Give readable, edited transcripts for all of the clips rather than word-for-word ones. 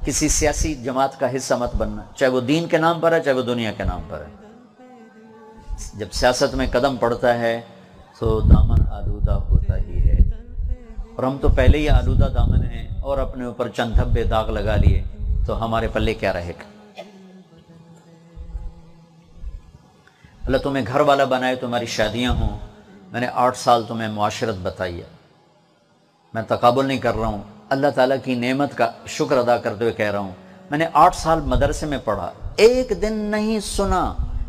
کسی سیاسی جماعت کا حصہ مت بننا، چاہے وہ دین کے نام پر ہے، چاہے وہ دنیا کے نام پر ہے۔ جب سیاست میں قدم پڑتا ہے تو دامن آلودہ ہوتا ہی ہے، اور ہم تو پہلے ہی آلودہ دامن ہیں، اور اپنے اوپر چند دھبے داغ لگا لیے تو ہمارے پلے کیا رہے گا۔ اللہ تمہیں گھر والا بنائے، تمہاری شادیاں ہوں۔ میں نے 8 سال تمہیں معاشرت بتائی ہے، میں تقابل نہیں کر رہا ہوں، اللہ تعالیٰ کی نعمت کا شکر ادا کرتے ہوئے کہہ رہا ہوں۔ میں نے 8 سال مدرسے میں پڑھا، ایک دن نہیں سنا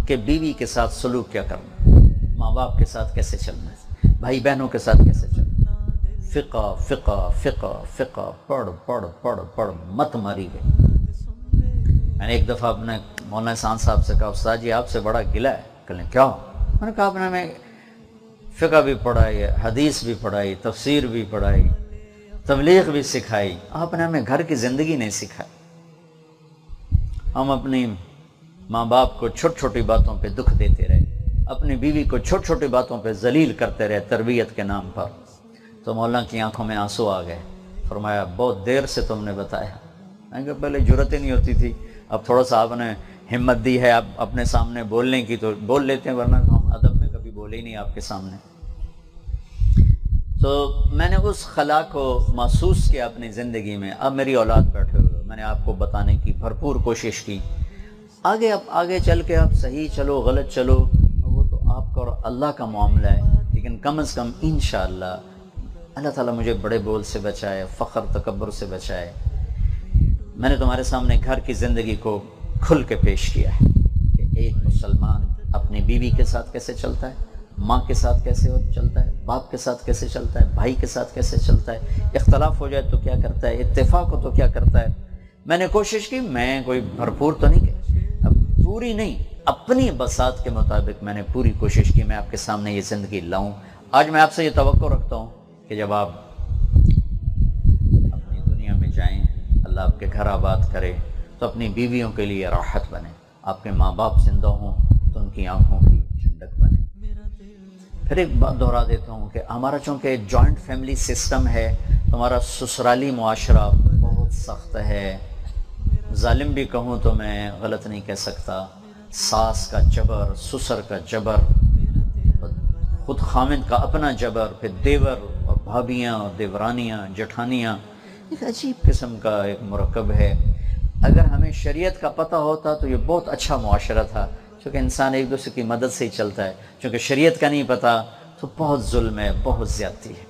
کہ بیوی کے ساتھ سلوک کیا کرنا، ماں باپ کے ساتھ کیسے چلنا ہے، بھائی بہنوں کے ساتھ کیسے چلنا ہے۔ فقہ فقہ فقہ فقہ پڑھ پڑھ پڑھ پڑھ مت ماری گئی۔ میں نے ایک دفعہ اپنے مولانا احسان صاحب سے کہا، استاد جی آپ سے بڑا گلہ ہے۔ کہنے کیا؟ میں نے کہا آپ نے ہمیں فقہ بھی پڑھائی، حدیث بھی پڑھائی، تفسیر بھی پڑھائی، تبلیغ بھی سکھائی، آپ نے ہمیں گھر کی زندگی نہیں سکھائی۔ ہم اپنی ماں باپ کو چھوٹی چھوٹی باتوں پہ دکھ دیتے رہے، اپنی بیوی کو چھوٹی چھوٹی باتوں پہ ذلیل کرتے رہے تربیت کے نام پر۔ تو مولانا کی آنکھوں میں آنسو آ گئے، فرمایا بہت دیر سے تم نے بتایا۔ میں نے کہا پہلے جرأت ہی نہیں ہوتی تھی، اب تھوڑا سا آپ نے ہمت دی ہے اب اپنے سامنے بولنے کی تو بول لیتے ہیں، ورنہ ہم ادب میں کبھی بولے ہی نہیں آپ کے سامنے۔ تو میں نے اس خلا کو محسوس کیا اپنی زندگی میں۔ اب میری اولاد بیٹھے ہوئے، میں نے آپ کو بتانے کی بھرپور کوشش کی۔ آگے چل کے آپ صحیح چلو غلط چلو وہ تو آپ کا اور اللہ کا معاملہ ہے، لیکن کم از کم انشاءاللہ اللہ تعالیٰ مجھے بڑے بول سے بچائے، فخر تکبر سے بچائے۔ میں نے تمہارے سامنے گھر کی زندگی کو کھل کے پیش کیا ہے کہ ایک مسلمان اپنی بیوی کے ساتھ کیسے چلتا ہے، ماں کے ساتھ کیسے چلتا ہے، باپ کے ساتھ کیسے چلتا ہے، بھائی کے ساتھ کیسے چلتا ہے، اختلاف ہو جائے تو کیا کرتا ہے، اتفاق ہو تو کیا کرتا ہے۔ میں نے کوشش کی، میں کوئی بھرپور تو نہیں کہ پوری نہیں، اپنی بساط کے مطابق میں نے پوری کوشش کی میں آپ کے سامنے یہ زندگی لاؤں۔ آج میں آپ سے یہ توقع رکھتا ہوں کہ جب آپ اپنی دنیا میں جائیں، اللہ آپ کے گھر آباد کرے تو اپنی بیویوں کے لیے راحت بنے، آپ کے ماں باپ زندہ ہوں تو ان کی آنکھوں کی ٹھنڈک بنے۔ پھر ایک بات دہرا دیتا ہوں کہ ہمارا چونکہ جوائنٹ فیملی سسٹم ہے تو ہمارا سسرالی معاشرہ بہت سخت ہے، ظالم بھی کہوں تو میں غلط نہیں کہہ سکتا۔ ساس کا جبر، سسر کا جبر، خود خامند کا اپنا جبر، پھر دیور اور بھابیاں اور دیورانیاں جٹھانیاں، ایک عجیب قسم کا ایک مرکب ہے۔ اگر ہمیں شریعت کا پتہ ہوتا تو یہ بہت اچھا معاشرہ تھا، چونکہ انسان ایک دوسرے کی مدد سے ہی چلتا ہے، چونکہ شریعت کا نہیں پتہ تو بہت ظلم ہے، بہت زیادتی ہے۔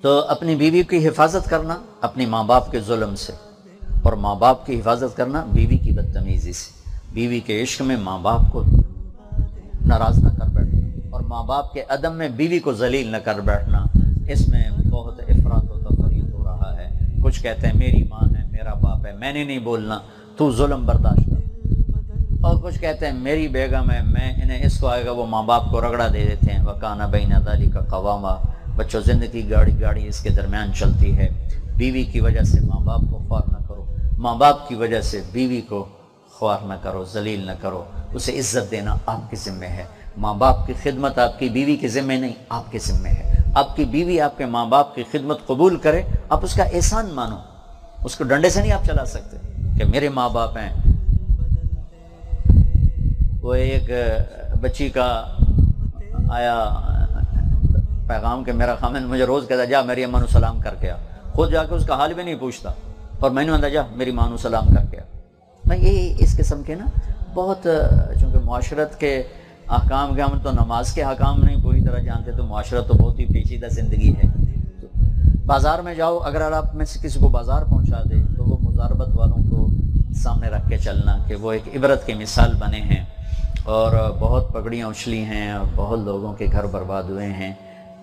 تو اپنی بیوی کی حفاظت کرنا اپنی ماں باپ کے ظلم سے، اور ماں باپ کی حفاظت کرنا بیوی کی بدتمیزی سے، بیوی کے عشق میں ماں باپ کو ناراض نہ کر بیٹھنا، اور ماں باپ کے عدم میں بیوی کو ذلیل نہ کر بیٹھنا۔ اس میں بہت افراط و تفریط ہو رہا ہے۔ کچھ کہتے ہیں میری ماں ہے، میرا باپ ہے، میں نے نہیں بولنا، تو ظلم برداشت کر، اور کچھ کہتے ہیں میری بیگم ہے، میں انہیں اس کو آئے گا وہ ماں باپ کو رگڑا دے دیتے ہیں۔ وَكَانَ بَيْنَ ذَلِكَ قَوَامًا، بچوں زندگی گاڑی اس کے درمیان چلتی ہے۔ بیوی کی وجہ سے ماں باپ کو خوار نہ کرو، ماں باپ کی وجہ سے بیوی کو خوار نہ کرو، ذلیل نہ کرو، اسے عزت دینا آپ کے ذمہ ہے۔ ماں باپ کی خدمت آپ کی بیوی کے ذمہ نہیں، آپ کے ذمہ ہے۔ آپ کی بیوی آپ کے ماں باپ کی خدمت قبول کرے، آپ اس کا احسان مانو، اس کو ڈنڈے سے نہیں آپ چلا سکتے کہ میرے ماں باپ ہیں۔ وہ ایک بچی کا آیا پیغام کہ میرا خامن مجھے روز کہتا جا میری اماں نو سلام کر کے آ، خود جا کے اس کا حال بھی نہیں پوچھتا، اور میں نے کہا جا میری ماں نو سلام کر کے آ۔ میں یہ اس قسم کے نا بہت، چونکہ معاشرت کے احکام کے ہم تو نماز کے احکام نہیں پوری طرح جانتے، تو معاشرت تو بہت ہی پیچیدہ زندگی ہے۔ بازار میں جاؤ، اگر آپ میں سے کسی کو بازار پہنچا دے تو وہ مزاربت والوں کو سامنے رکھ کے چلنا کہ وہ ایک عبرت کی مثال بنے ہیں، اور بہت پگڑیاں اچھلی ہیں اور بہت لوگوں کے گھر برباد ہوئے ہیں۔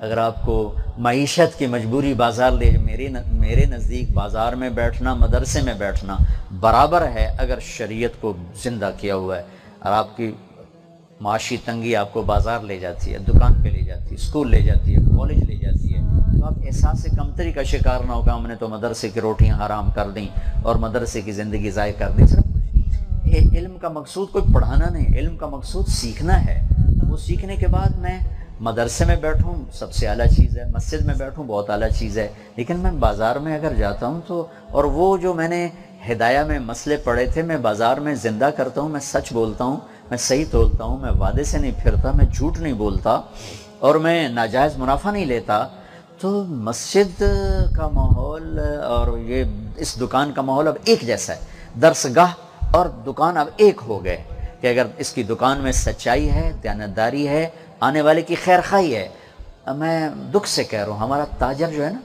اگر آپ کو معیشت کی مجبوری بازار لے، میرے نزدیک بازار میں بیٹھنا مدرسے میں بیٹھنا برابر ہے اگر شریعت کو زندہ کیا ہوا ہے۔ اور آپ کی معاشی تنگی آپ کو بازار لے جاتی ہے، دکان پہ لے جاتی ہے، اسکول لے جاتی ہے، کالج لے جاتی ہے، تو آپ احساس کمتری کا شکار نہ ہوگا ہم نے تو مدرسے کی روٹیاں حرام کر دیں اور مدرسے کی زندگی ضائع کر دی۔ صرف علم کا مقصود کوئی پڑھانا نہیں، علم کا مقصود سیکھنا ہے۔ وہ سیکھنے کے بعد میں مدرسے میں بیٹھوں سب سے اعلیٰ چیز ہے، مسجد میں بیٹھوں بہت اعلیٰ چیز ہے، لیکن میں بازار میں اگر جاتا ہوں تو، اور وہ جو میں نے ہدایہ میں مسئلے پڑھے تھے میں بازار میں زندہ کرتا ہوں، میں سچ بولتا ہوں، میں صحیح تولتا ہوں، میں وعدے سے نہیں پھرتا، میں جھوٹ نہیں بولتا، اور میں ناجائز منافع نہیں لیتا، تو مسجد کا ماحول اور یہ اس دکان کا ماحول اب ایک جیسا ہے، درس گاہ اور دکان اب ایک ہو گئے کہ اگر اس کی دکان میں سچائی ہے، دیانتداری ہے، آنے والے کی خیر خواہی ہے۔ میں دکھ سے کہہ رہا ہوں، ہمارا تاجر جو ہے نا،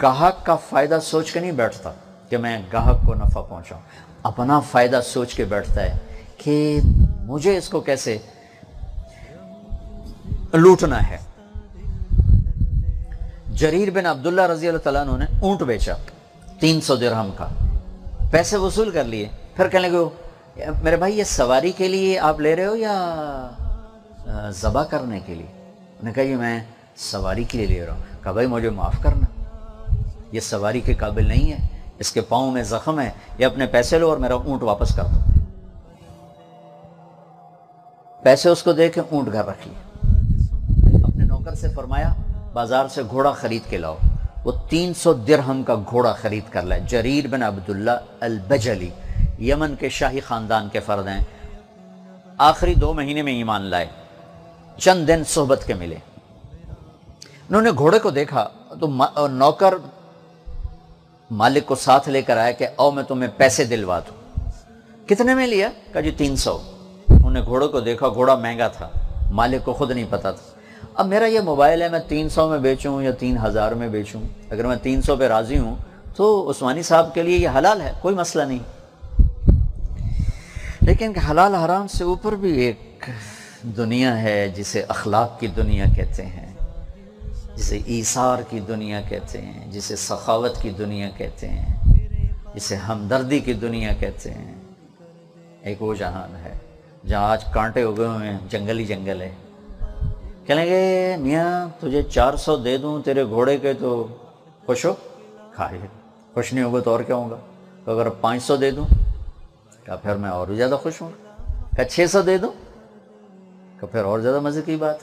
گاہک کا فائدہ سوچ کے نہیں بیٹھتا کہ میں گاہک کو نفع پہنچاؤں، اپنا فائدہ سوچ کے بیٹھتا ہے کہ مجھے اس کو کیسے لوٹنا ہے۔ جریر بن عبداللہ رضی اللہ تعالیٰ عنہ نے اونٹ بیچا 300 درہم کا، پیسے وصول کر لیے، پھر کہنے لگے میرے بھائی یہ سواری کے لیے آپ لے رہے ہو یا ذبح کرنے کے لیے؟ انہوں نے کہا یہ میں سواری کے لیے لے رہا ہوں۔ کہا بھائی مجھے معاف کرنا، یہ سواری کے قابل نہیں ہے، اس کے پاؤں میں زخم ہے، یہ اپنے پیسے لو اور میرا اونٹ واپس کر دو۔ پیسے اس کو دے کے اونٹ گھر رکھ لیے، اپنے نوکر سے فرمایا بازار سے گھوڑا خرید کے لاؤ، وہ 300 درہم کا گھوڑا خرید کر لائے۔ جریر بن عبداللہ البجلی یمن کے شاہی خاندان کے فرد ہیں، آخری 2 مہینے میں ایمان لائے، چند دن صحبت کے ملے، انہوں نے گھوڑے کو دیکھا تو نوکر مالک کو ساتھ لے کر آیا کہ او میں تمہیں پیسے دلوا دوں۔ کتنے میں لیا؟ کہا جی 300۔ انہوں نے گھوڑے کو دیکھا، گھوڑا مہنگا تھا، مالک کو خود نہیں پتا تھا۔ اب میرا یہ موبائل ہے، میں 300 میں بیچوں یا 3000 میں بیچوں، اگر میں 300 پہ راضی ہوں تو عثمانی صاحب کے لیے یہ حلال ہے، کوئی مسئلہ نہیں۔ لیکن حلال حرام سے اوپر بھی ایک دنیا ہے جسے اخلاق کی دنیا کہتے ہیں، جسے ایثار کی دنیا کہتے ہیں، جسے سخاوت کی دنیا کہتے ہیں، جسے ہمدردی کی دنیا کہتے ہیں۔ ایک وہ جہان ہے جہاں آج کانٹے اگے ہوئے ہیں، جنگل ہی جنگل ہے۔ کہیں گے میاں تجھے 400 دے دوں تیرے گھوڑے کے تو خوش ہو؟ کھائے خوش نہیں ہوگا تو اور کیا ہوگا؟ تو اگر 500 دے دوں؟ کہا پھر میں اور بھی زیادہ خوش ہوں۔ کہا 600 دے دوں؟ کہا پھر اور زیادہ مزے کی بات۔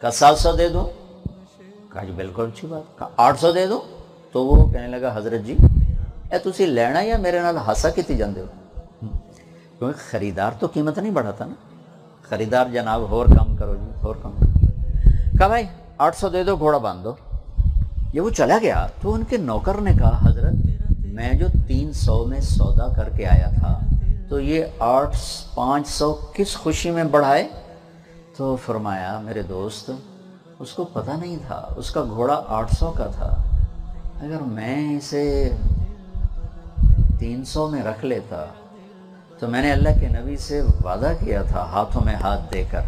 کہا 700 دے دوں؟ کہا جی بالکل اچھی بات۔ کہا 800 دے دوں؟ تو وہ کہنے لگا حضرت جی اے تسی لینا یا میرے نال ہاسا کیتی جاندے ہو؟ کیونکہ خریدار تو قیمت نہیں بڑھاتا نا، خریدار جناب اور کم کرو جی، اور کم کرو۔ کہا بھائی 800 دے دو، گھوڑا باندھ دو۔ یہ وہ چلا گیا تو ان کے نوکر نے کہا حضرت میں جو 300 میں سودا کر کے آیا تھا تو یہ 500 کس خوشی میں بڑھائے؟ تو فرمایا میرے دوست اس کو پتہ نہیں تھا، اس کا گھوڑا 800 کا تھا، اگر میں اسے 300 میں رکھ لیتا تو میں نے اللہ کے نبی سے وعدہ کیا تھا ہاتھوں میں ہاتھ دے کر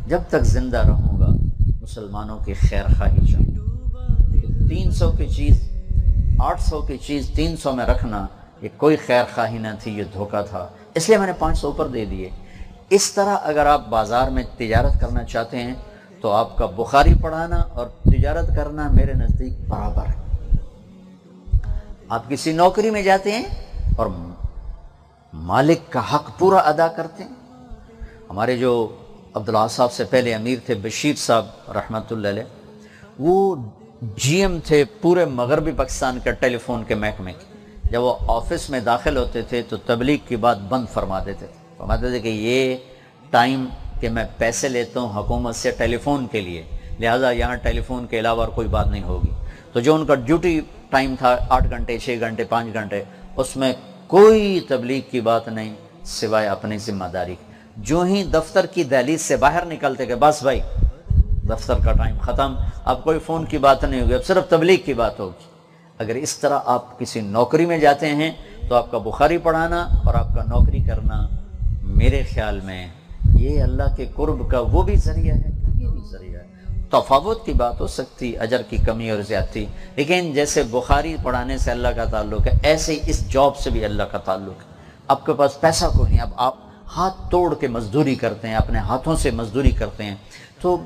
جب تک زندہ رہوں گا مسلمانوں کی خیر خواہی چاہوں۔ 300 کی چیز 800 کی چیز 300 میں رکھنا یہ کوئی خیر خواہی نہ تھی، یہ دھوکہ تھا، اس لیے میں نے 500 اوپر دے دیے۔ اس طرح اگر آپ بازار میں تجارت کرنا چاہتے ہیں تو آپ کا بخاری پڑھانا اور تجارت کرنا میرے نزدیک برابر ہے۔ آپ کسی نوکری میں جاتے ہیں اور مالک کا حق پورا ادا کرتے ہیں۔ ہمارے جو عبداللہ صاحب سے پہلے امیر تھے بشیر صاحب رحمۃ اللہ علیہ، وہ جی ایم تھے پورے مغربی پاکستان کے ٹیلی فون کے محکمے کے۔ جب وہ آفس میں داخل ہوتے تھے تو تبلیغ کی بات بند فرما دیتے تھے، فرماتے تھے کہ یہ ٹائم کہ میں پیسے لیتا ہوں حکومت سے ٹیلی فون کے لیے، لہٰذا یہاں ٹیلی فون کے علاوہ کوئی بات نہیں ہوگی۔ تو جو ان کا ڈیوٹی ٹائم تھا 8 گھنٹے 6 گھنٹے 5 گھنٹے، اس میں کوئی تبلیغ کی بات نہیں سوائے اپنی ذمہ داری کی۔ جو ہی دفتر کی دہلیز سے باہر نکلتے کہ بس بھائی دفتر کا ٹائم ختم، اب کوئی فون کی بات نہیں ہوگی، اب صرف تبلیغ کی بات ہوگی۔ اگر اس طرح آپ کسی نوکری میں جاتے ہیں تو آپ کا بخاری پڑھانا اور آپ کا نوکری کرنا میرے خیال میں یہ اللہ کے قرب کا وہ بھی ذریعہ ہے، یہ بھی ذریعہ ہے۔ تفاوت کی بات ہو سکتی، اجر کی کمی اور زیادتی، لیکن جیسے بخاری پڑھانے سے اللہ کا تعلق ہے ایسے ہی اس جاب سے بھی اللہ کا تعلق ہے۔ آپ کے پاس پیسہ کوئی نہیں، اب آپ ہاتھ توڑ کے مزدوری کرتے ہیں، اپنے ہاتھوں سے مزدوری کرتے ہیں۔ تو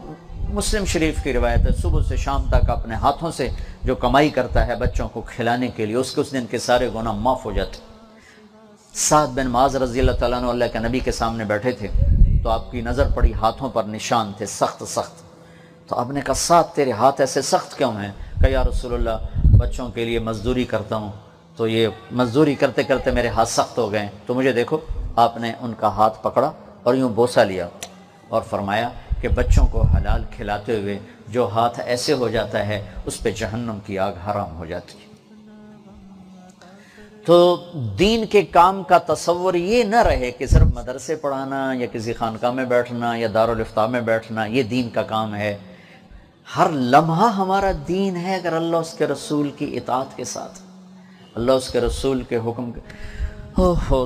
مسلم شریف کی روایت ہے صبح سے شام تک اپنے ہاتھوں سے جو کمائی کرتا ہے بچوں کو کھلانے کے لیے، اس کے اس دن کے سارے گناہ معاف ہو جاتے۔ سعد بن معاذ رضی اللہ تعالیٰ عنہ اللہ کے نبی کے سامنے بیٹھے تھے تو آپ کی نظر پڑی ہاتھوں پر نشان تھے سخت سخت، تو آپ نے کہا 7 تیرے ہاتھ ایسے سخت کیوں ہیں؟ کہ یا رسول اللہ بچوں کے لیے مزدوری کرتا ہوں تو یہ مزدوری کرتے کرتے میرے ہاتھ سخت ہو گئے، تو مجھے دیکھو۔ آپ نے ان کا ہاتھ پکڑا اور یوں بوسہ لیا اور فرمایا کہ بچوں کو حلال کھلاتے ہوئے جو ہاتھ ایسے ہو جاتا ہے اس پہ جہنم کی آگ حرام ہو جاتی ہے۔ تو دین کے کام کا تصور یہ نہ رہے کہ صرف مدرسے پڑھانا یا کسی خانقاہ میں بیٹھنا یا دارالافتاء میں بیٹھنا یہ دین کا کام ہے۔ ہر لمحہ ہمارا دین ہے اگر اللہ اس کے رسول کی اطاعت کے ساتھ، اللہ اس کے رسول کے حکم کے۔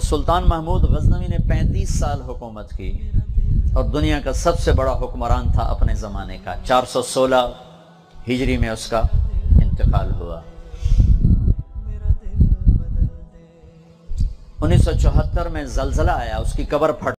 سلطان محمود غزنوی نے 35 سال حکومت کی اور دنیا کا سب سے بڑا حکمران تھا اپنے زمانے کا۔ 416 ہجری میں اس کا انتقال ہوا۔ 1974 میں زلزلہ آیا، اس کی قبر پھٹ